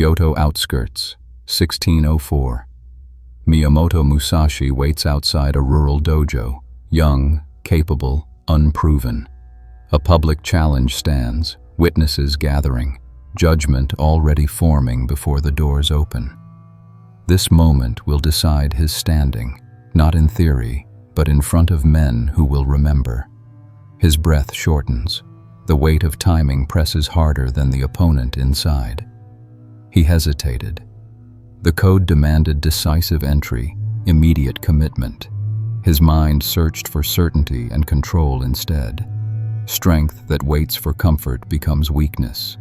Kyoto outskirts, 1604. Miyamoto Musashi waits outside a rural dojo, young, capable, unproven. A public challenge stands, witnesses gathering, judgment already forming before the doors open. This moment will decide his standing, not in theory, but in front of men who will remember. His breath shortens. The weight of timing presses harder than the opponent inside. He hesitated. The code demanded decisive entry, immediate commitment. His mind searched for certainty and control instead. Strength that waits for comfort becomes weakness.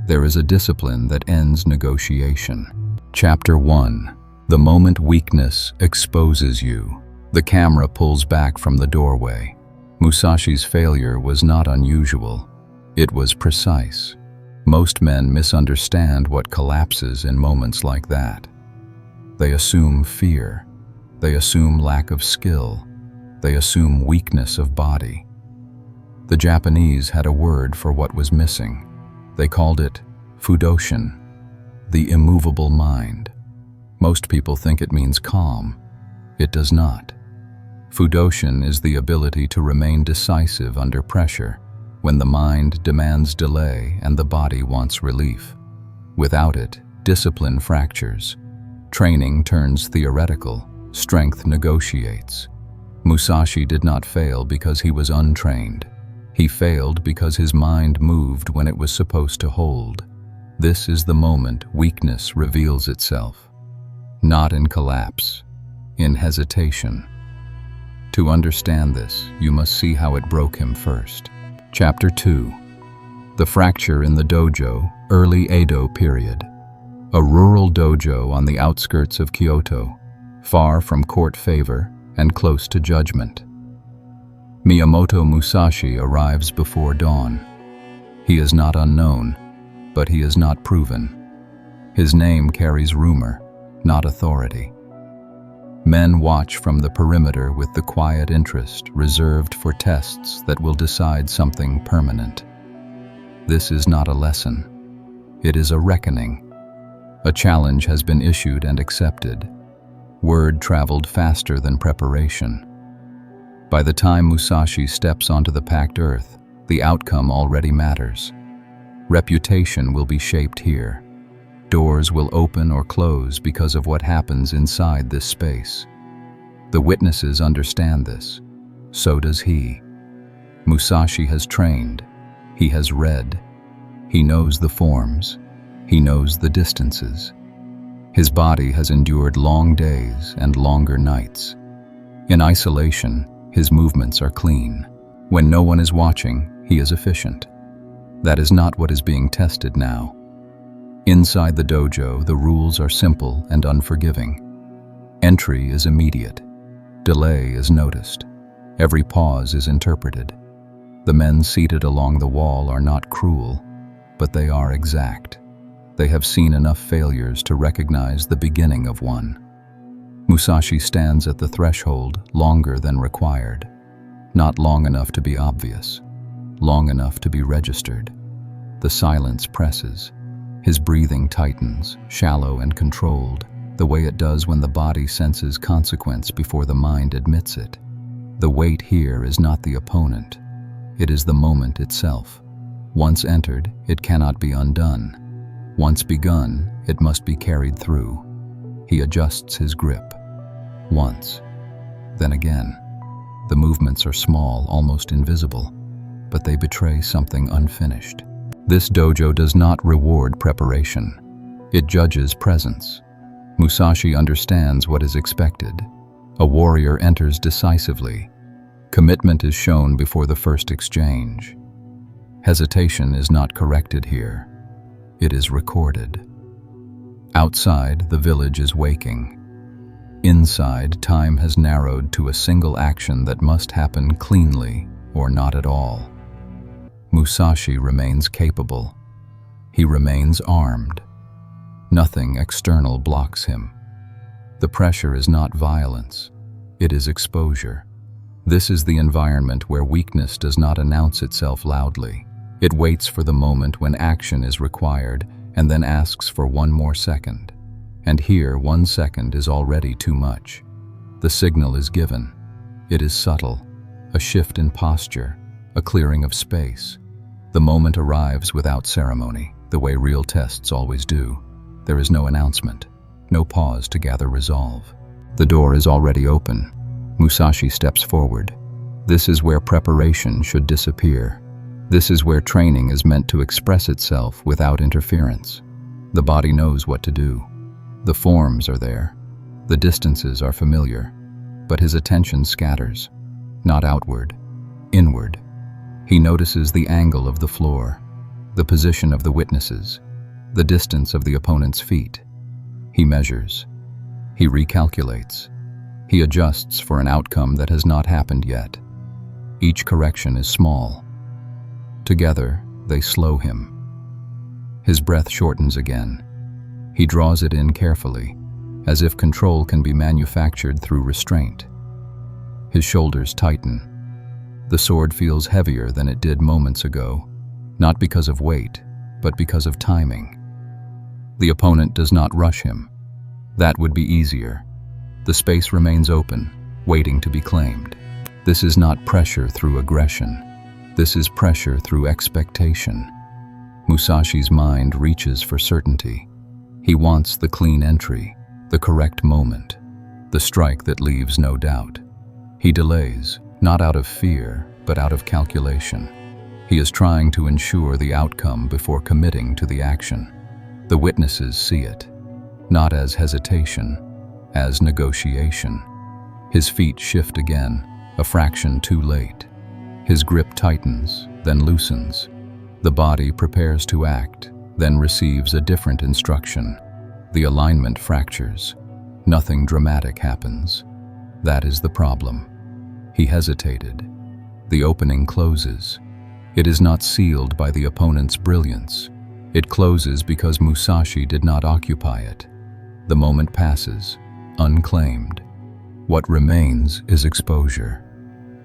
There is a discipline that ends negotiation. Chapter 1. The moment weakness exposes you. The camera pulls back from the doorway. Musashi's failure was not unusual. It was precise. Most men misunderstand what collapses in moments like that. They assume fear. They assume lack of skill. They assume weakness of body. The Japanese had a word for what was missing. They called it fudoshin, the immovable mind. Most people think it means calm. It does not. Fudoshin is the ability to remain decisive under pressure, when the mind demands delay and the body wants relief. Without it, discipline fractures. Training turns theoretical. Strength negotiates. Musashi did not fail because he was untrained. He failed because his mind moved when it was supposed to hold. This is the moment weakness reveals itself. Not in collapse, in hesitation. To understand this, you must see how it broke him first. Chapter 2. The fracture in the dojo, early Edo period. A rural dojo on the outskirts of Kyoto, far from court favor and close to judgment. Miyamoto Musashi arrives before dawn. He is not unknown, but he is not proven. His name carries rumor, not authority. Men watch from the perimeter with the quiet interest reserved for tests that will decide something permanent. This is not a lesson. It is a reckoning. A challenge has been issued and accepted. Word traveled faster than preparation. By the time Musashi steps onto the packed earth, the outcome already matters. Reputation will be shaped here. Doors will open or close because of what happens inside this space. The witnesses understand this. So does he. Musashi has trained. He has read. He knows the forms. He knows the distances. His body has endured long days and longer nights. In isolation, his movements are clean. When no one is watching, he is efficient. That is not what is being tested now. Inside the dojo, the rules are simple and unforgiving. Entry is immediate. Delay is noticed. Every pause is interpreted. The men seated along the wall are not cruel, but they are exact. They have seen enough failures to recognize the beginning of one. Musashi stands at the threshold longer than required. Not long enough to be obvious. Long enough to be registered. The silence presses. His breathing tightens, shallow and controlled, the way it does when the body senses consequence before the mind admits it. The weight here is not the opponent. It is the moment itself. Once entered, it cannot be undone. Once begun, it must be carried through. He adjusts his grip. Once. Then again. The movements are small, almost invisible, but they betray something unfinished. This dojo does not reward preparation. It judges presence. Musashi understands what is expected. A warrior enters decisively. Commitment is shown before the first exchange. Hesitation is not corrected here. It is recorded. Outside, the village is waking. Inside, time has narrowed to a single action that must happen cleanly or not at all. Musashi remains capable. He remains armed. Nothing external blocks him. The pressure is not violence. It is exposure. This is the environment where weakness does not announce itself loudly. It waits for the moment when action is required, and then asks for one more second. And here, 1 second is already too much. The signal is given. It is subtle, a shift in posture, a clearing of space. The moment arrives without ceremony, the way real tests always do. There is no announcement, no pause to gather resolve. The door is already open. Musashi steps forward. This is where preparation should disappear. This is where training is meant to express itself without interference. The body knows what to do. The forms are there. The distances are familiar. But his attention scatters, not outward, inward. He notices the angle of the floor, the position of the witnesses, the distance of the opponent's feet. He measures. He recalculates. He adjusts for an outcome that has not happened yet. Each correction is small. Together, they slow him. His breath shortens again. He draws it in carefully, as if control can be manufactured through restraint. His shoulders tighten. The sword feels heavier than it did moments ago, not because of weight, but because of timing. The opponent does not rush him. That would be easier. The space remains open, waiting to be claimed. This is not pressure through aggression. This is pressure through expectation. Musashi's mind reaches for certainty. He wants the clean entry, the correct moment, the strike that leaves no doubt. He delays, not out of fear, but out of calculation. He is trying to ensure the outcome before committing to the action. The witnesses see it, not as hesitation, as negotiation. His feet shift again, a fraction too late. His grip tightens, then loosens. The body prepares to act, then receives a different instruction. The alignment fractures. Nothing dramatic happens. That is the problem. He hesitated. The opening closes. It is not sealed by the opponent's brilliance. It closes because Musashi did not occupy it. The moment passes, unclaimed. What remains is exposure.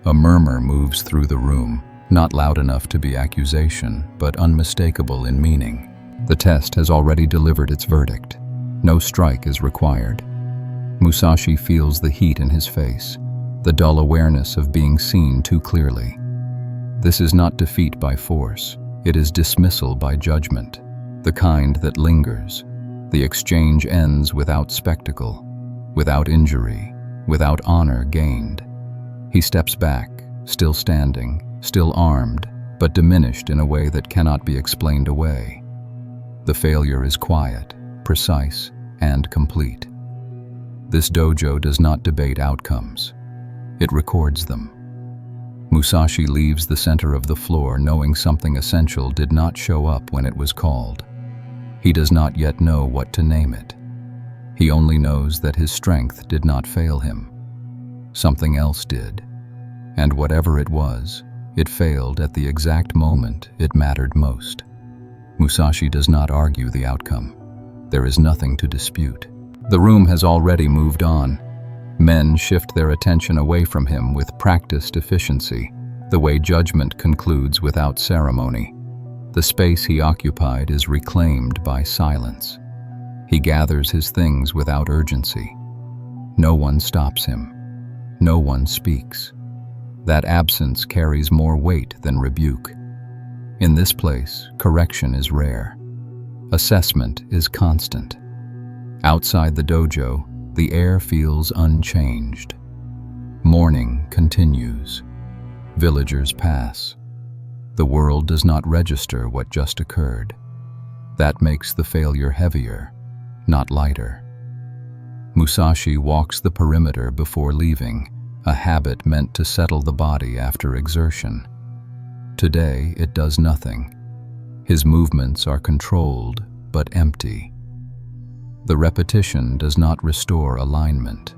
A murmur moves through the room, not loud enough to be accusation, but unmistakable in meaning. The test has already delivered its verdict. No strike is required. Musashi feels the heat in his face, the dull awareness of being seen too clearly. This is not defeat by force. It is dismissal by judgment, the kind that lingers. The exchange ends without spectacle, without injury, without honor gained. He steps back, still standing, still armed, but diminished in a way that cannot be explained away. The failure is quiet, precise, and complete. This dojo does not debate outcomes. It records them. Musashi leaves the center of the floor knowing something essential did not show up when it was called. He does not yet know what to name it. He only knows that his strength did not fail him. Something else did. And whatever it was, it failed at the exact moment it mattered most. Musashi does not argue the outcome. There is nothing to dispute. The room has already moved on. Men shift their attention away from him with practiced efficiency, the way judgment concludes without ceremony. The space he occupied is reclaimed by silence. He gathers his things without urgency. No one stops him. No one speaks. That absence carries more weight than rebuke. In this place, correction is rare. Assessment is constant. Outside the dojo, the air feels unchanged. Morning continues. Villagers pass. The world does not register what just occurred. That makes the failure heavier, not lighter. Musashi walks the perimeter before leaving, a habit meant to settle the body after exertion. Today, it does nothing. His movements are controlled, but empty. The repetition does not restore alignment.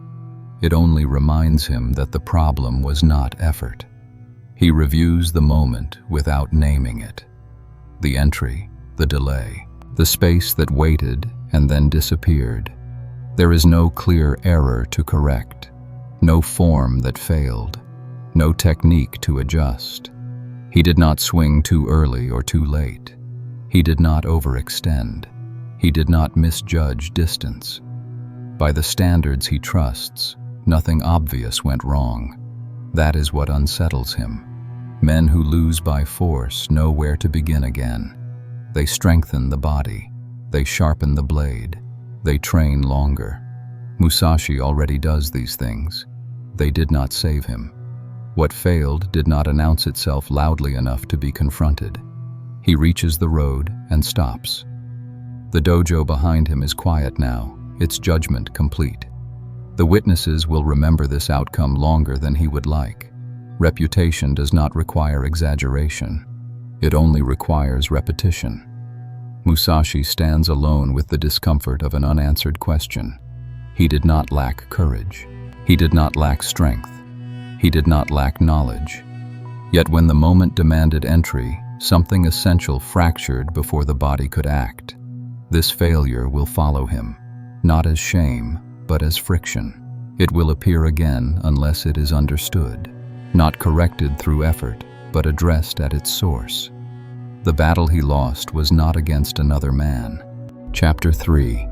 It only reminds him that the problem was not effort. He reviews the moment without naming it. The entry, the delay, the space that waited and then disappeared. There is no clear error to correct, no form that failed, no technique to adjust. He did not swing too early or too late. He did not overextend. He did not misjudge distance. By the standards he trusts, nothing obvious went wrong. That is what unsettles him. Men who lose by force know where to begin again. They strengthen the body. They sharpen the blade. They train longer. Musashi already does these things. They did not save him. What failed did not announce itself loudly enough to be confronted. He reaches the road and stops. The dojo behind him is quiet now, its judgment complete. The witnesses will remember this outcome longer than he would like. Reputation does not require exaggeration. It only requires repetition. Musashi stands alone with the discomfort of an unanswered question. He did not lack courage. He did not lack strength. He did not lack knowledge. Yet when the moment demanded entry, something essential fractured before the body could act. This failure will follow him, not as shame, but as friction. It will appear again unless it is understood, not corrected through effort, but addressed at its source. The battle he lost was not against another man. Chapter 3.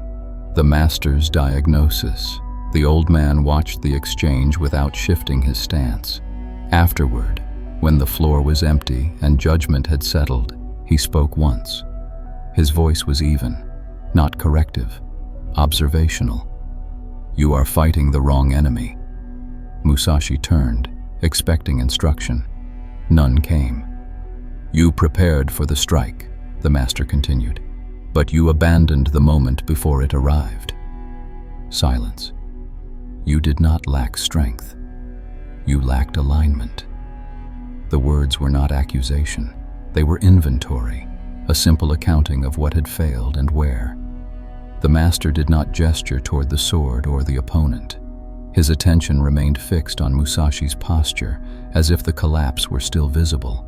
The Master's Diagnosis. The old man watched the exchange without shifting his stance. Afterward, when the floor was empty and judgment had settled, he spoke once. His voice was even, not corrective, observational. "You are fighting the wrong enemy." Musashi turned, expecting instruction. None came. "You prepared for the strike," the master continued, "but you abandoned the moment before it arrived." Silence. "You did not lack strength. You lacked alignment." The words were not accusation. They were inventory, a simple accounting of what had failed and where. The master did not gesture toward the sword or the opponent. His attention remained fixed on Musashi's posture, as if the collapse were still visible.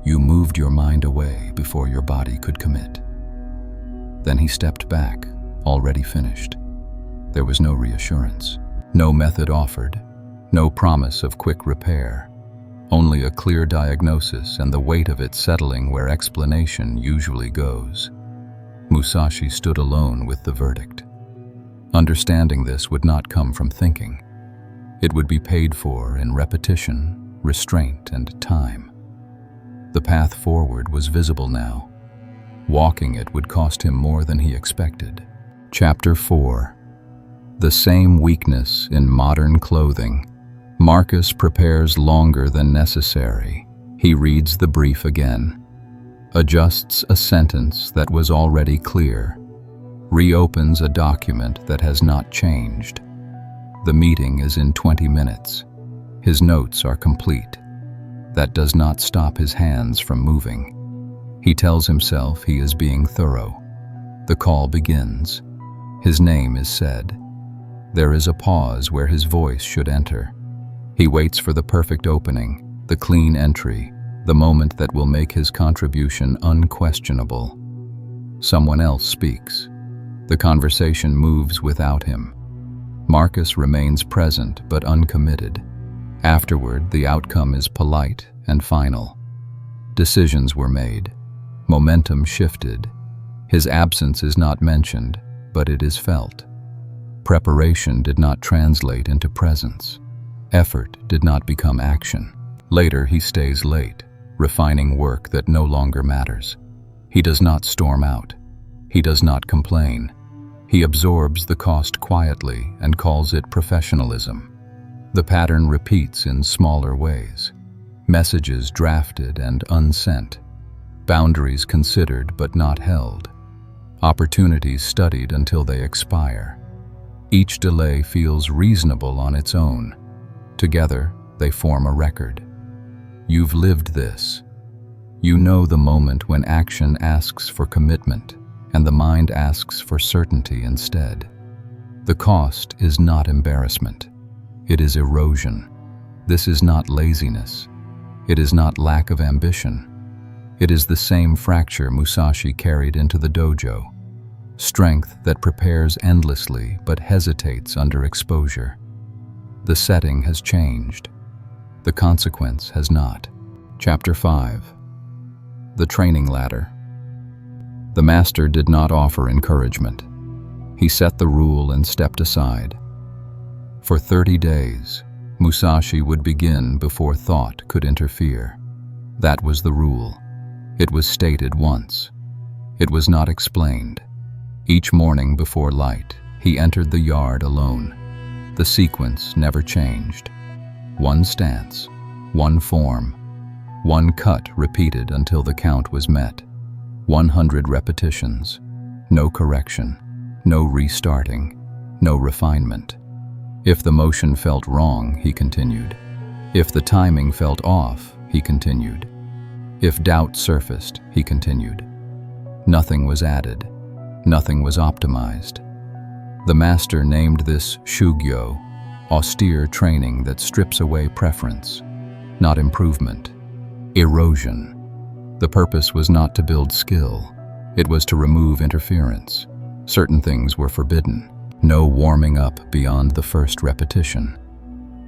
"You moved your mind away before your body could commit." Then he stepped back, already finished. There was no reassurance, no method offered, no promise of quick repair, only a clear diagnosis and the weight of it settling where explanation usually goes. Musashi stood alone with the verdict. Understanding this would not come from thinking. It would be paid for in repetition, restraint, and time. The path forward was visible now. Walking it would cost him more than he expected. Chapter 4. The same weakness in modern clothing. Marcus prepares longer than necessary. He reads the brief again, adjusts a sentence that was already clear, reopens a document that has not changed. The meeting is in 20 minutes. His notes are complete. That does not stop his hands from moving. He tells himself he is being thorough. The call begins. His name is said. There is a pause where his voice should enter. He waits for the perfect opening, the clean entry, the moment that will make his contribution unquestionable. Someone else speaks. The conversation moves without him. Marcus remains present but uncommitted. Afterward, the outcome is polite and final. Decisions were made. Momentum shifted. His absence is not mentioned, but it is felt. Preparation did not translate into presence. Effort did not become action. Later, he stays late, refining work that no longer matters. He does not storm out. He does not complain. He absorbs the cost quietly and calls it professionalism. The pattern repeats in smaller ways. Messages drafted and unsent. Boundaries considered but not held. Opportunities studied until they expire. Each delay feels reasonable on its own. Together, they form a record. You've lived this. You know the moment when action asks for commitment and the mind asks for certainty instead. The cost is not embarrassment. It is erosion. This is not laziness. It is not lack of ambition. It is the same fracture Musashi carried into the dojo. Strength that prepares endlessly but hesitates under exposure. The setting has changed. The consequence has not. Chapter 5. The Training Ladder. The master did not offer encouragement. He set the rule and stepped aside. For 30 days, Musashi would begin before thought could interfere. That was the rule. It was stated once. It was not explained. Each morning before light, he entered the yard alone. The sequence never changed. One stance, one form, one cut repeated until the count was met. 100 repetitions. No correction, no restarting, no refinement. If the motion felt wrong, he continued. If the timing felt off, he continued. If doubt surfaced, he continued. Nothing was added. Nothing was optimized. The master named this shugyo, austere training that strips away preference, not improvement, erosion. The purpose was not to build skill. It was to remove interference. Certain things were forbidden. No warming up beyond the first repetition.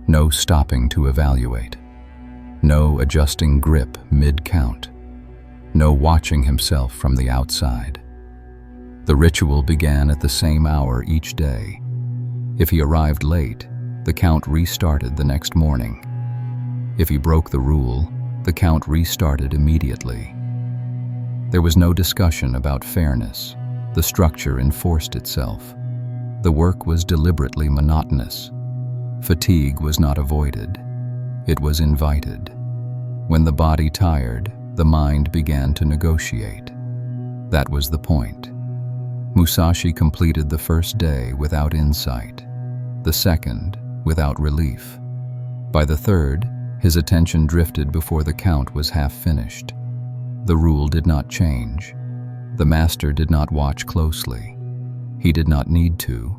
No stopping to evaluate. No adjusting grip mid-count. No watching himself from the outside. The ritual began at the same hour each day. If he arrived late, the count restarted the next morning. If he broke the rule, the count restarted immediately. There was no discussion about fairness. The structure enforced itself. The work was deliberately monotonous. Fatigue was not avoided. It was invited. When the body tired, the mind began to negotiate. That was the point. Musashi completed the first day without insight, the second without relief. By the third, his attention drifted before the count was half finished. The rule did not change. The master did not watch closely. He did not need to.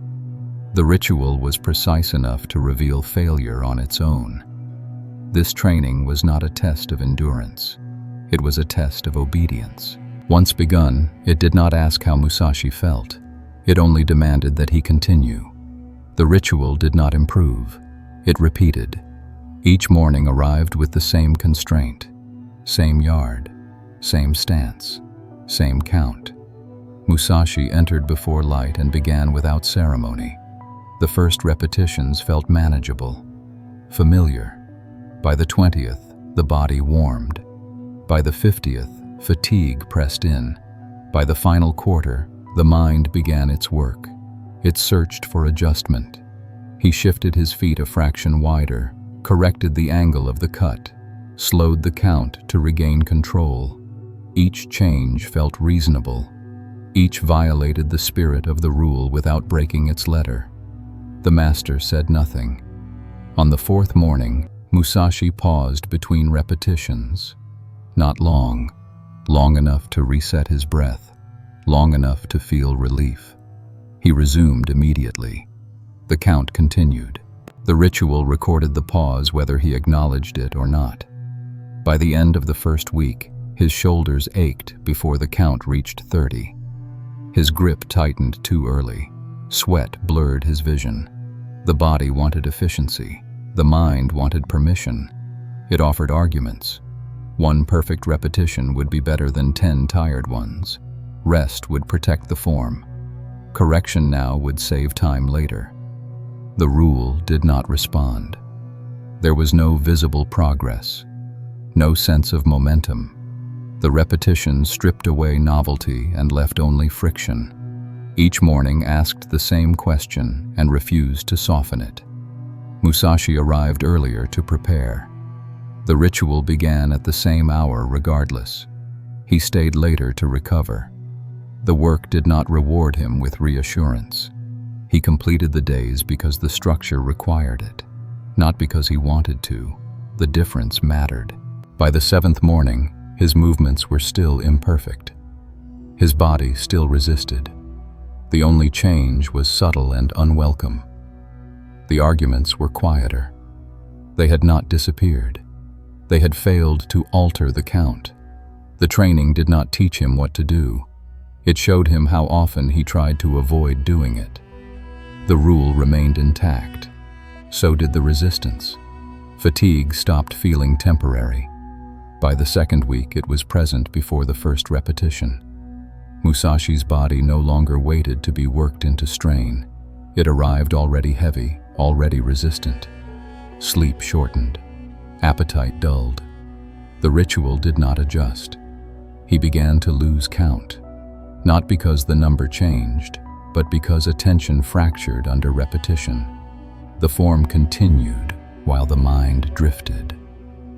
The ritual was precise enough to reveal failure on its own. This training was not a test of endurance. It was a test of obedience. Once begun, it did not ask how Musashi felt. It only demanded that he continue. The ritual did not improve. It repeated. Each morning arrived with the same constraint. Same yard, same stance, same count. Musashi entered before light and began without ceremony. The first repetitions felt manageable, familiar. By the 20th, the body warmed. By the 50th, fatigue pressed in. By the final quarter, the mind began its work. It searched for adjustment. He shifted his feet a fraction wider, corrected the angle of the cut, slowed the count to regain control. Each change felt reasonable. Each violated the spirit of the rule without breaking its letter. The master said nothing. On the fourth morning, Musashi paused between repetitions. Not long. Long enough to reset his breath, long enough to feel relief. He resumed immediately. The count continued. The ritual recorded the pause whether he acknowledged it or not. By the end of the first week, his shoulders ached before the count reached 30. His grip tightened too early. Sweat blurred his vision. The body wanted efficiency. The mind wanted permission. It offered arguments. One perfect repetition would be better than 10 tired ones. Rest would protect the form. Correction now would save time later. The rule did not respond. There was no visible progress, no sense of momentum. The repetition stripped away novelty and left only friction. Each morning asked the same question and refused to soften it. Musashi arrived earlier to prepare. The ritual began at the same hour regardless. He stayed later to recover. The work did not reward him with reassurance. He completed the days because the structure required it, not because he wanted to. The difference mattered. By the 7th morning, his movements were still imperfect. His body still resisted. The only change was subtle and unwelcome. The arguments were quieter. They had not disappeared. They had failed to alter the count. The training did not teach him what to do. It showed him how often he tried to avoid doing it. The rule remained intact. So did the resistance. Fatigue stopped feeling temporary. By the 2nd week, it was present before the first repetition. Musashi's body no longer waited to be worked into strain. It arrived already heavy, already resistant. Sleep shortened. Appetite dulled. The ritual did not adjust. He began to lose count, not because the number changed, but because attention fractured under repetition. The form continued while the mind drifted.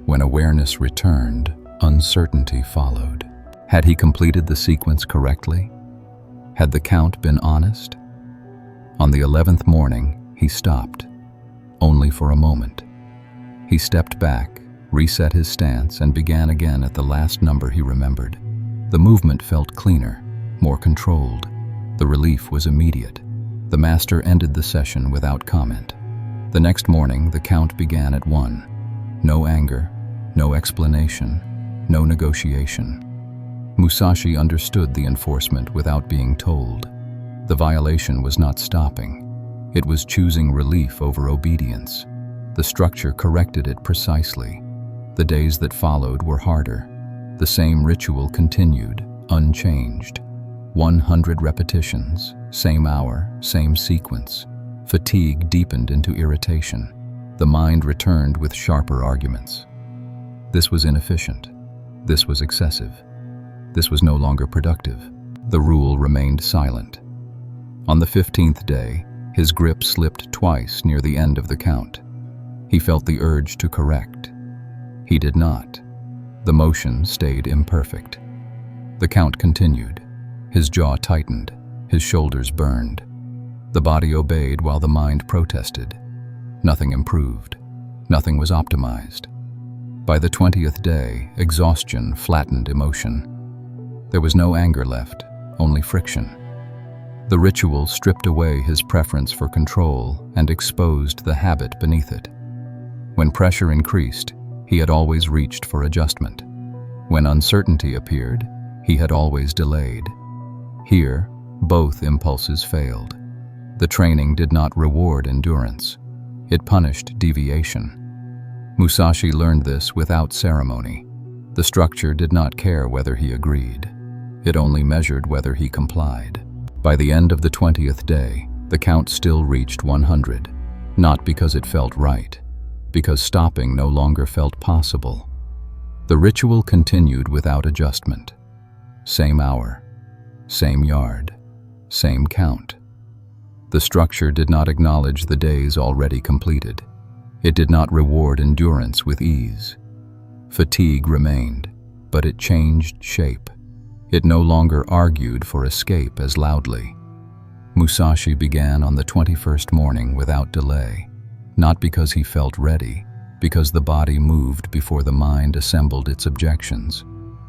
When awareness returned, uncertainty followed. Had he completed the sequence correctly? Had the count been honest? On the 11th morning, he stopped, only for a moment. He stepped back, reset his stance, and began again at the last number he remembered. The movement felt cleaner, more controlled. The relief was immediate. The master ended the session without comment. The next morning, the count began at 1. No anger, no explanation, no negotiation. Musashi understood the enforcement without being told. The violation was not stopping. It was choosing relief over obedience. The structure corrected it precisely. The days that followed were harder. The same ritual continued, unchanged. 100 repetitions, same hour, same sequence. Fatigue deepened into irritation. The mind returned with sharper arguments. This was inefficient. This was excessive. This was no longer productive. The rule remained silent. On the 15th day, his grip slipped twice near the end of the count. He felt the urge to correct. He did not. The motion stayed imperfect. The count continued. His jaw tightened. His shoulders burned. The body obeyed while the mind protested. Nothing improved. Nothing was optimized. By the 20th day, exhaustion flattened emotion. There was no anger left, only friction. The ritual stripped away his preference for control and exposed the habit beneath it. When pressure increased, he had always reached for adjustment. When uncertainty appeared, he had always delayed. Here, both impulses failed. The training did not reward endurance. It punished deviation. Musashi learned this without ceremony. The structure did not care whether he agreed. It only measured whether he complied. By the end of the 20th day, the count still reached 100, not because it felt right, because stopping no longer felt possible. The ritual continued without adjustment. Same hour, same yard, same count. The structure did not acknowledge the days already completed. It did not reward endurance with ease. Fatigue remained, but it changed shape. It no longer argued for escape as loudly. Musashi began on the 21st morning without delay, not because he felt ready, because the body moved before the mind assembled its objections.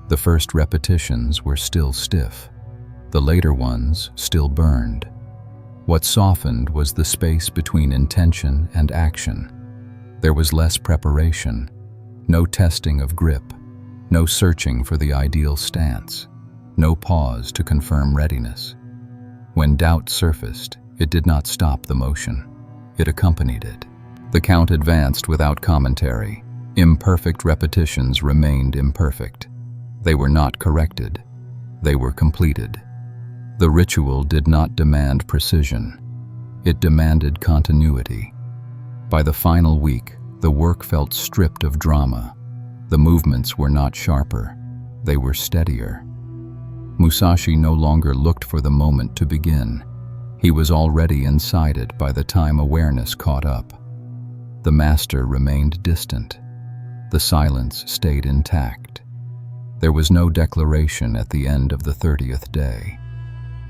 The first repetitions were still stiff. The later ones still burned. What softened was the space between intention and action. There was less preparation, no testing of grip, no searching for the ideal stance, no pause to confirm readiness. When doubt surfaced, it did not stop the motion. It accompanied it. The count advanced without commentary. Imperfect repetitions remained imperfect. They were not corrected. They were completed. The ritual did not demand precision. It demanded continuity. By the final week, the work felt stripped of drama. The movements were not sharper. They were steadier. Musashi no longer looked for the moment to begin. He was already inside it by the time awareness caught up. The master remained distant. The silence stayed intact. There was no declaration at the end of the 30th day.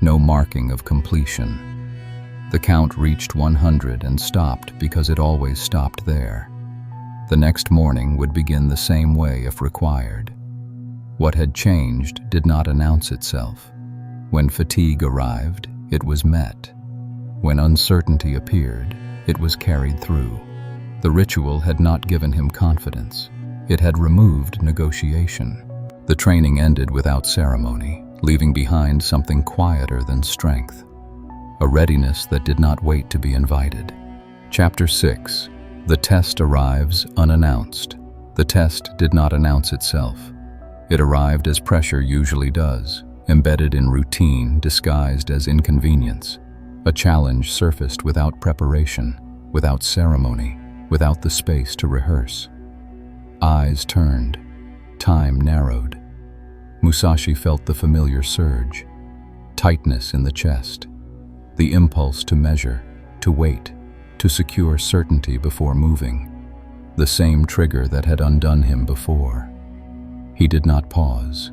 No marking of completion. The count reached 100 and stopped because it always stopped there. The next morning would begin the same way if required. What had changed did not announce itself. When fatigue arrived, it was met. When uncertainty appeared, it was carried through. The ritual had not given him confidence. It had removed negotiation. The training ended without ceremony, leaving behind something quieter than strength. A readiness that did not wait to be invited. Chapter 6. The test arrives unannounced. The test did not announce itself. It arrived as pressure usually does, embedded in routine disguised as inconvenience. A challenge surfaced without preparation, without ceremony, without the space to rehearse. Eyes turned. Time narrowed. Musashi felt the familiar surge, tightness in the chest, the impulse to measure, to wait, to secure certainty before moving, the same trigger that had undone him before. He did not pause.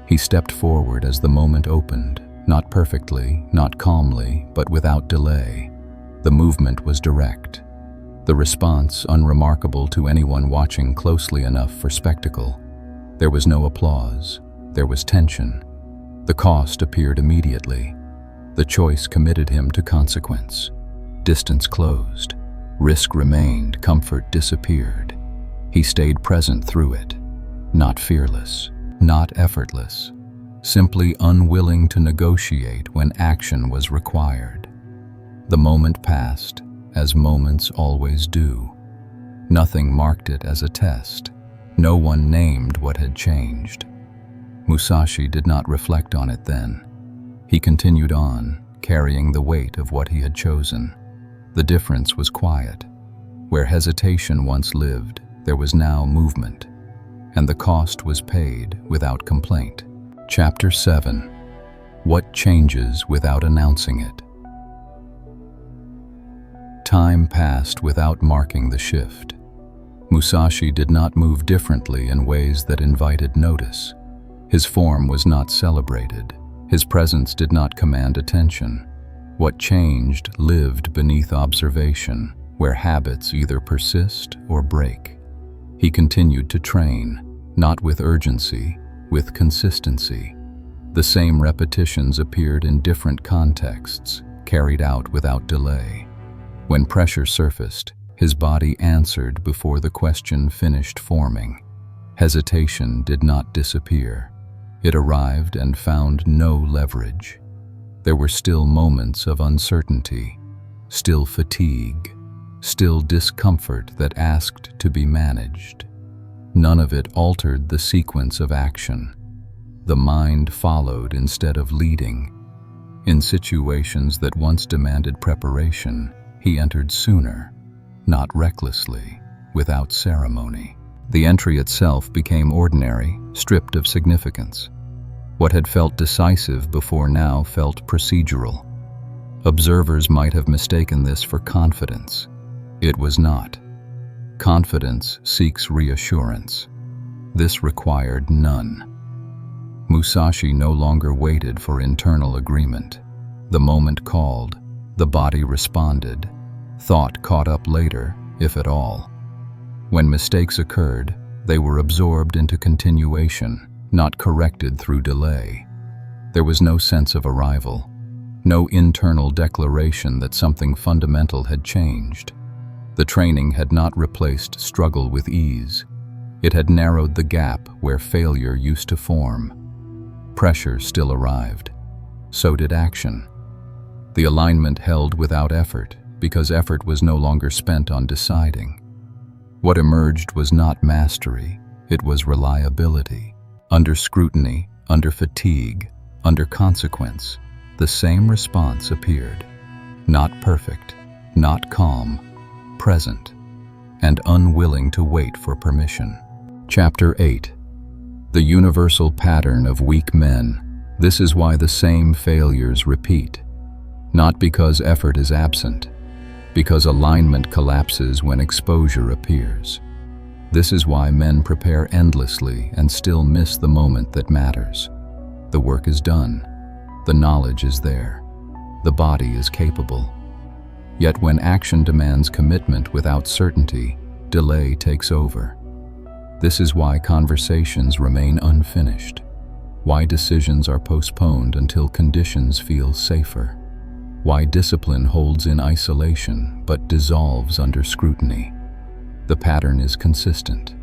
He stepped forward as the moment opened, not perfectly, not calmly, but without delay. The movement was direct. The response unremarkable to anyone watching closely enough for spectacle. There was no applause. There was tension. The cost appeared immediately. The choice committed him to consequence. Distance closed. Risk remained. Comfort disappeared. He stayed present through it. Not fearless. Not effortless. Simply unwilling to negotiate when action was required. The moment passed, as moments always do. Nothing marked it as a test. No one named what had changed. Musashi did not reflect on it then. He continued on, carrying the weight of what he had chosen. The difference was quiet. Where hesitation once lived, there was now movement, and the cost was paid without complaint. Chapter 7. What changes without announcing it? Time passed without marking the shift. Musashi did not move differently in ways that invited notice. His form was not celebrated. His presence did not command attention. What changed lived beneath observation, where habits either persist or break. He continued to train, not with urgency, with consistency. The same repetitions appeared in different contexts, carried out without delay. When pressure surfaced, his body answered before the question finished forming. Hesitation did not disappear. It arrived and found no leverage. There were still moments of uncertainty, still fatigue, still discomfort that asked to be managed. None of it altered the sequence of action. The mind followed instead of leading. In situations that once demanded preparation, he entered sooner, not recklessly, without ceremony. The entry itself became ordinary, stripped of significance. What had felt decisive before now felt procedural. Observers might have mistaken this for confidence. It was not. Confidence seeks reassurance. This required none. Musashi no longer waited for internal agreement. The moment called, the body responded. Thought caught up later, if at all. When mistakes occurred, they were absorbed into continuation, not corrected through delay. There was no sense of arrival, no internal declaration that something fundamental had changed. The training had not replaced struggle with ease. It had narrowed the gap where failure used to form. Pressure still arrived. So did action. The alignment held without effort, because effort was no longer spent on deciding. What emerged was not mastery, it was reliability. Under scrutiny, under fatigue, under consequence, the same response appeared. Not perfect, not calm, present, and unwilling to wait for permission. Chapter 8. The universal pattern of weak men. This is why the same failures repeat. Not because effort is absent, because alignment collapses when exposure appears. This is why men prepare endlessly and still miss the moment that matters. The work is done. The knowledge is there. The body is capable. Yet when action demands commitment without certainty, delay takes over. This is why conversations remain unfinished, why decisions are postponed until conditions feel safer, why discipline holds in isolation but dissolves under scrutiny. The pattern is consistent.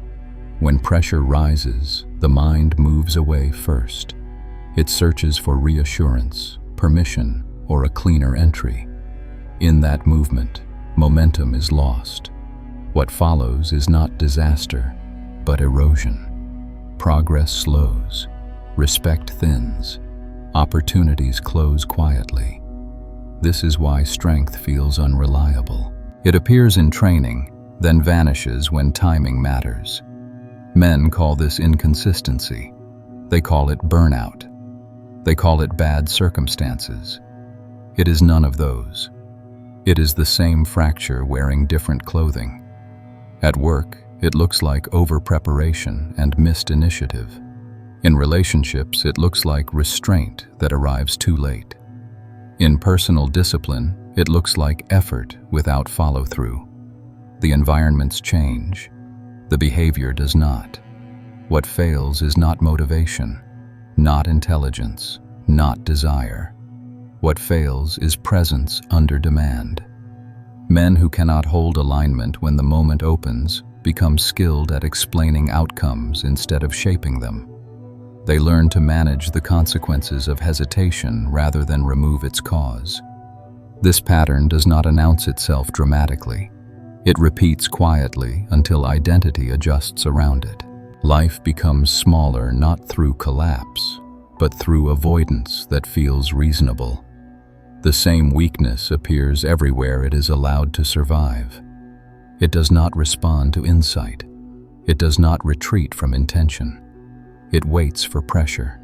When pressure rises, the mind moves away first. It searches for reassurance, permission, or a cleaner entry. In that movement, momentum is lost. What follows is not disaster, but erosion. Progress slows, respect thins, Opportunities close quietly. This is why strength feels unreliable. It appears in training, then vanishes when timing matters. Men call this inconsistency. They call it burnout. They call it bad circumstances. It is none of those. It is the same fracture wearing different clothing. At work, it looks like over-preparation and missed initiative. In relationships, it looks like restraint that arrives too late. In personal discipline, it looks like effort without follow-through. The environments change. The behavior does not. What fails is not motivation, not intelligence, not desire. What fails is presence under demand. Men who cannot hold alignment when the moment opens become skilled at explaining outcomes instead of shaping them. They learn to manage the consequences of hesitation rather than remove its cause. This pattern does not announce itself dramatically. It repeats quietly until identity adjusts around it. Life becomes smaller not through collapse, but through avoidance that feels reasonable. The same weakness appears everywhere it is allowed to survive. It does not respond to insight. It does not retreat from intention. It waits for pressure.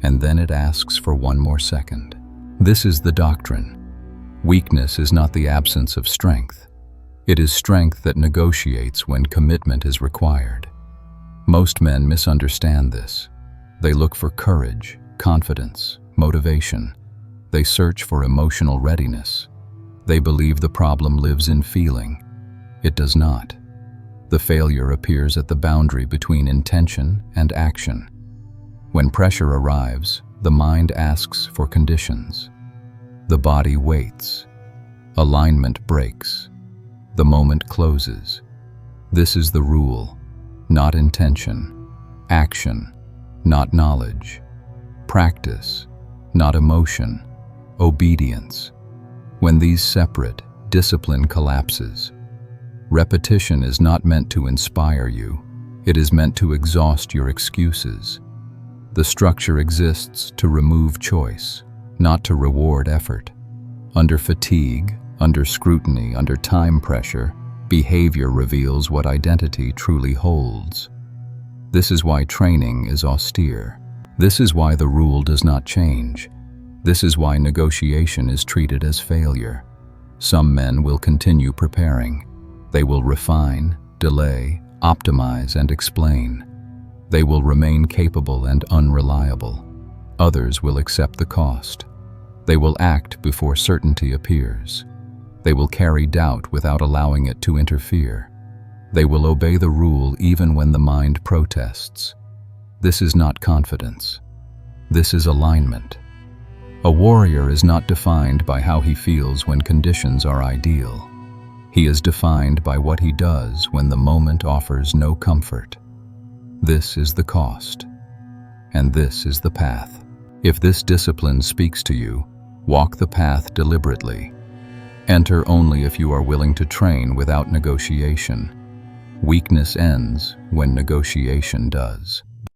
And then it asks for one more second. This is the doctrine. Weakness is not the absence of strength. It is strength that negotiates when commitment is required. Most men misunderstand this. They look for courage, confidence, motivation. They search for emotional readiness. They believe the problem lives in feeling. It does not. The failure appears at the boundary between intention and action. When pressure arrives, the mind asks for conditions. The body waits. Alignment breaks. The moment closes. This is the rule, not intention. Action, not knowledge. Practice, not emotion. Obedience. When these separate, discipline collapses. Repetition is not meant to inspire you. It is meant to exhaust your excuses. The structure exists to remove choice, not to reward effort. Under fatigue, under scrutiny, under time pressure, behavior reveals what identity truly holds. This is why training is austere. This is why the rule does not change. This is why negotiation is treated as failure. Some men will continue preparing. They will refine, delay, optimize, and explain. They will remain capable and unreliable. Others will accept the cost. They will act before certainty appears. They will carry doubt without allowing it to interfere. They will obey the rule even when the mind protests. This is not confidence. This is alignment. A warrior is not defined by how he feels when conditions are ideal. He is defined by what he does when the moment offers no comfort. This is the cost, and this is the path. If this discipline speaks to you, walk the path deliberately. Enter only if you are willing to train without negotiation. Weakness ends when negotiation does.